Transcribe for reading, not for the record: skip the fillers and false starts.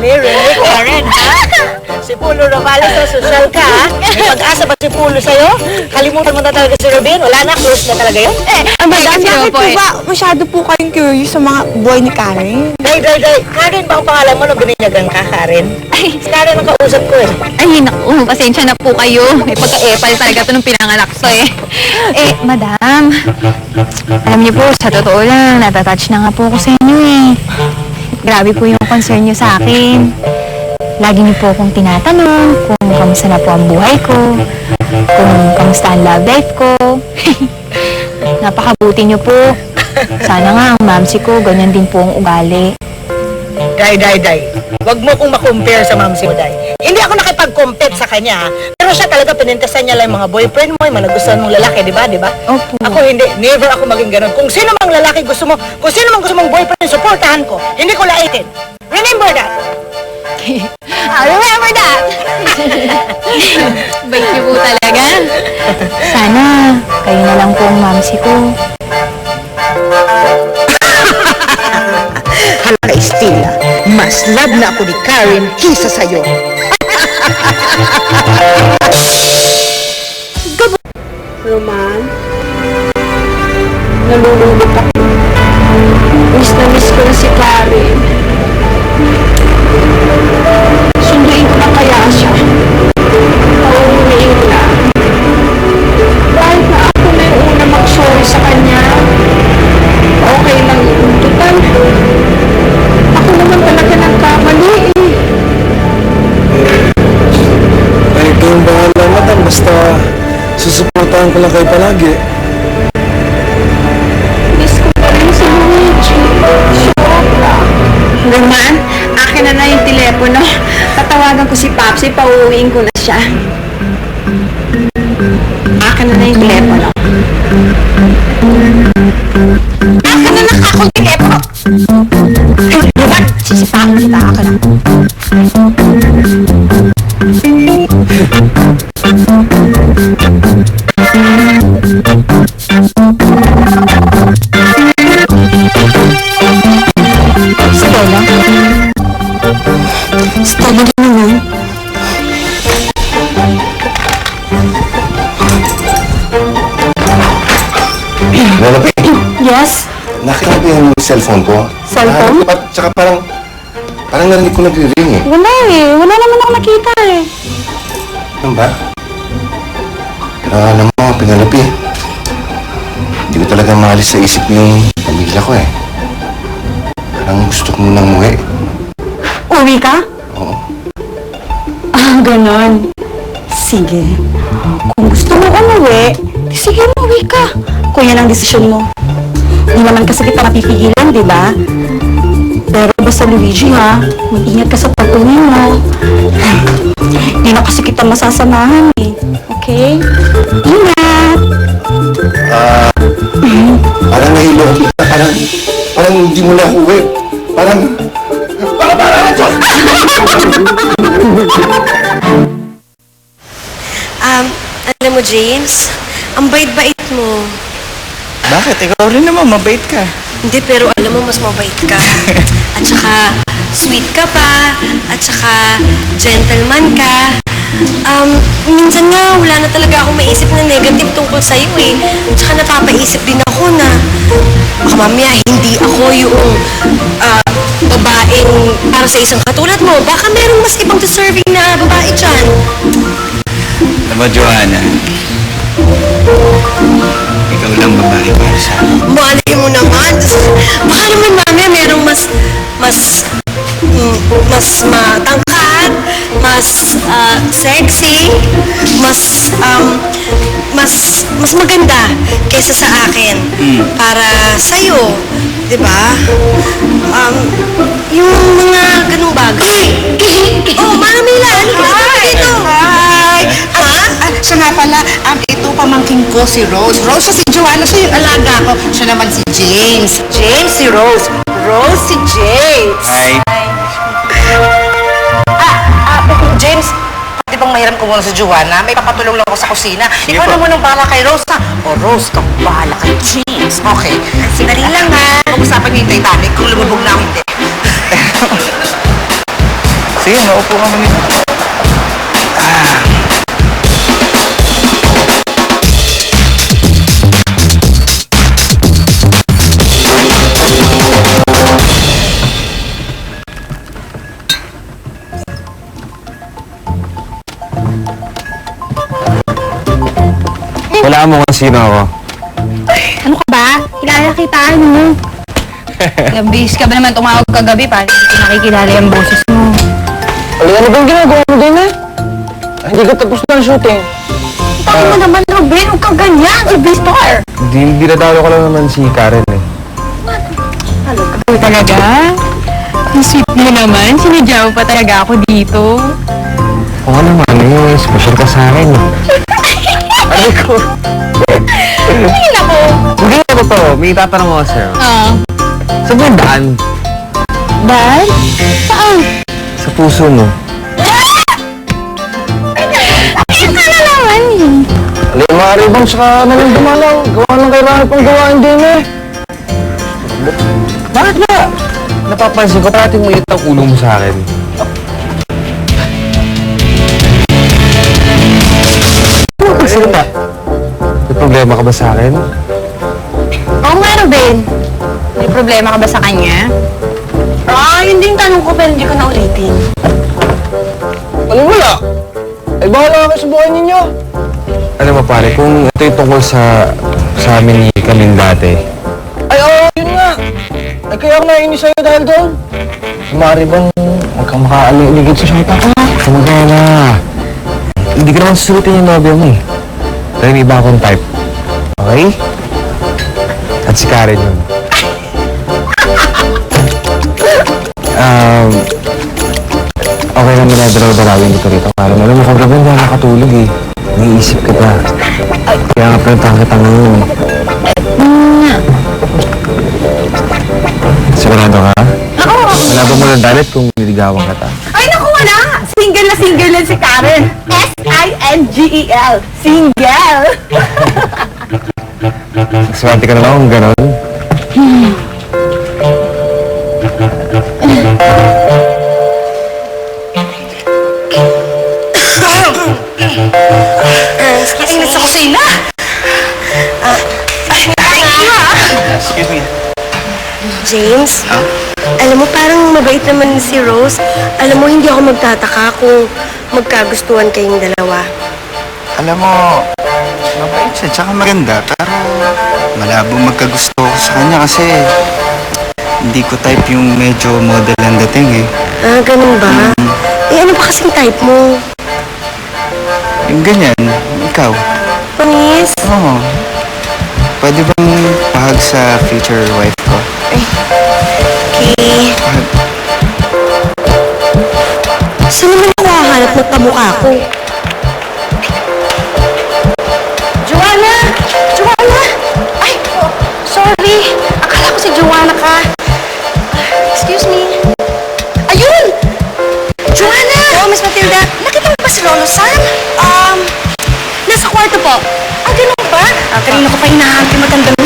Rinig, Karen, ha? Si Pulo Ravales sa social ka, ha? May pag-asa ba si Pulo sa'yo? Kalimutan mo na talaga si Robin? Wala na, close na talaga yun? Madam, bakit po ba masyado po kayong curious sa mga buhay ni Karen? Day. Karen ba ang pangalan mo nung bininyagan ka, Karen? Ay, Si Karen ang kausap ko, eh. ay, naku, pasensya na po kayo. May pagka-epal talaga to nung pinanganak to eh. Madam, alam niyo po, sa totoo lang, natatouch na nga po ako sa inyo eh. Grabe po yung concern niyo sa akin. Lagi niyo po akong tinatanong kung kamusta na po ang buhay ko, kung kamusta ang love life ko. Napakabuti niyo po. Sana nga ang mamsi ko, ganyan din po ang ugali. Day. Huwag mo kong makompare sa mamsi mo, Day. Hindi ako nakipag-compete sa kanya, ha? Pero siya talaga pinintasan niya lang yung mga boyfriend mo, yung mga nagustuhan mong lalaki, di ba? Opo. Ako hindi, never ako maging ganun. Kung sino mang lalaki gusto mo, kung sino mang gusto mong boyfriend, supportahan ko. Hindi ko laitin. Remember that. Remember that! Bait niyo po talaga. Sana, kayo na lang po ang mamsi ko. Hala, Estela, mas love na ako ni Karen kisa sa'yo. Roman? Nalululot ako. Miss na miss ko na si Karen. Sunduin ko na kaya siya. Pauuwiin na. Kahit na ako na yung una mag-sorry sa kanya, okay lang yun. Total, ako naman talaga nagkamali eh. Ay, kayong bahala, madam. Basta susuportahan ko lang kayo palagi. Miss ko pa rin si Luigi. Sobra. Roman, akin na yung telepono. Tatawagan ko si Papsi, pauuwiin ko na siya. Akin na yung telepono. Akin na akong telepono! Roman, sisipakan kita. Akin na. Stella na naman. Lalapi, Yes? nakita ko yung cellphone ko. Cellphone? Tsaka parang narinig ko nagre-ring eh. Wala eh. Wala naman ako nakita eh. Ano ba? Pero alam mo, Pinalapi, hindi ko talaga maalis sa isip yung pamilya ko eh. Parang gusto ko munang umuwi. Uwi ka? Oo. Ganon. Sige. Kung gusto mo umuwi, sige umuwi ka. Kung yan ang desisyon mo. Hindi naman kasi kita mapipigilan, di ba? Pero basta Luigi ha, mag-ingat ka sa pag-uwi mo. Hindi na kasi kita masasamahan eh. Okay? Ingat! Parang nahilo ako. Parang hindi mo na uwi. Parang Alam mo, James, ang bait-bait mo. Bakit? Ikaw rin naman, mabait ka. Hindi, pero alam mo, mas mabait ka. At saka, sweet ka pa. At saka, gentleman ka. Minsan nga, wala na talaga akong maisip na negative tungkol sa'yo eh. At saka napapaisip din ako na baka mamaya hindi ako yung babaeng para sa isang katulad mo. Baka merong mas ibang deserving na babae dyan. Alam mo, Joanna, ikaw lang babae para sa akin. Malay mo naman. Baka naman mamaya merong mas matangkad, mas sexy, mas maganda kaysa sa akin. Para sa'yo, di ba? Yung mga ganung bagay. Oh, Manamila, halika na dito. Hi! Ha? Siya nga pala, ito pamangking ko si Rose. Rose siya si Joanna, siya yung alaga ko. Siya naman si James. James si Rose. Rose si James. Hi. James, di bang mahiram ko muna sa Joanna? May papatulong lang ako sa kusina. Ikaw po. na munang bahala kay Rose, ha? O Rose, kang bahala kay James. Okay. Sandali lang, ha? Pag-usapan niyo yung Titanic kung lumubog na o hindi. Sige, maupo ka muna. Wala mo kung sino ako. Ano ka ba? Kilala kita, ano? Ilang beses ka ba naman tumawag kagabi para hindi ko nakikilala yung boses mo? Wala ano bang ginagawa mo din eh? Hindi ka tapos na ang shooting. Tayo mo naman, Ruben. Huwag kang ganyan. Ibistor. Dinadalo ko lang naman si Karen eh. Ikaw talaga? Ang sweet mo naman. Sinadya mo pa talaga ako dito. Oo naman eh, special ka sa akin. Ano ko? Tingin ako. Hindi na totoo, may itatanong ako sa'yo. Saan mo yung daan? Dad? Saan? Sa puso mo. Ito na naman eh. Alam, maaari bang saka nalang dumalaw? Gawa ng kailangan pang gawain din eh. Bakit ba? Napapansin ko, parating mo ang ulo mo sa akin. Ano ba? May problema ka ba sa akin? Oo nga, Ruben. May problema ka ba sa kanya? Hindi yung tanong ko, pero hindi ko na ulitin. Alam mo wala. Ay, bahala ka sa buhay ninyo. Alam mo pare, kung ito yung tungkol sa amin ni Camille dati. Ay, oo, yun nga. Ay, kaya ako naiinis sa'yo dahil doon. Mari bang huwag kang makaaligid sa shota ko? Sumagay na. Hindi ka naman susulitin yung nobyo mo eh. Dahil may iba akong type. Okay? At si Karen yun. Okay lang minadalaw-dalawin dito rito. Alam mo, kagabi hindi ako nakatulog eh. Naiisip ka pa. Kaya nga pinuntahan kita ngayon eh. Sigurado ka? Wala ba mo ng dalit kung niligawan ka ta? Ay, naku, wala. Single na si Karen. S-I-N-G-E-L. Single. Swerte ka naman kung gano'n. Excuse me. Sa kusina. Excuse me. James, alam mo parang mabait naman si Rose. Alam mo, hindi ako magtataka kung magkagustuhan kayong dalawa. Alam mo, mabait siya, tsaka maganda, pero malabo magkagusto ko sa kanya kasi hindi ko type yung medyo model ang dating eh. Ah, ganun ba? Eh, ano ba kasing type mo? Yung ganyan, ikaw. Panis? Oo. Pwede bang pahag sa future wife ko? Okay. Saan naman ako hahanap ng kamukha ko? Joanna! Joanna! Ay, sorry. Akala ko si Joanna ka. Excuse me. Ayun! Joanna! Oh, Miss Matilda, Nakita mo ba si Lolo Sam? nasa kwarto po. Ganun ba? Kanina ko pa hinahanap yung magandang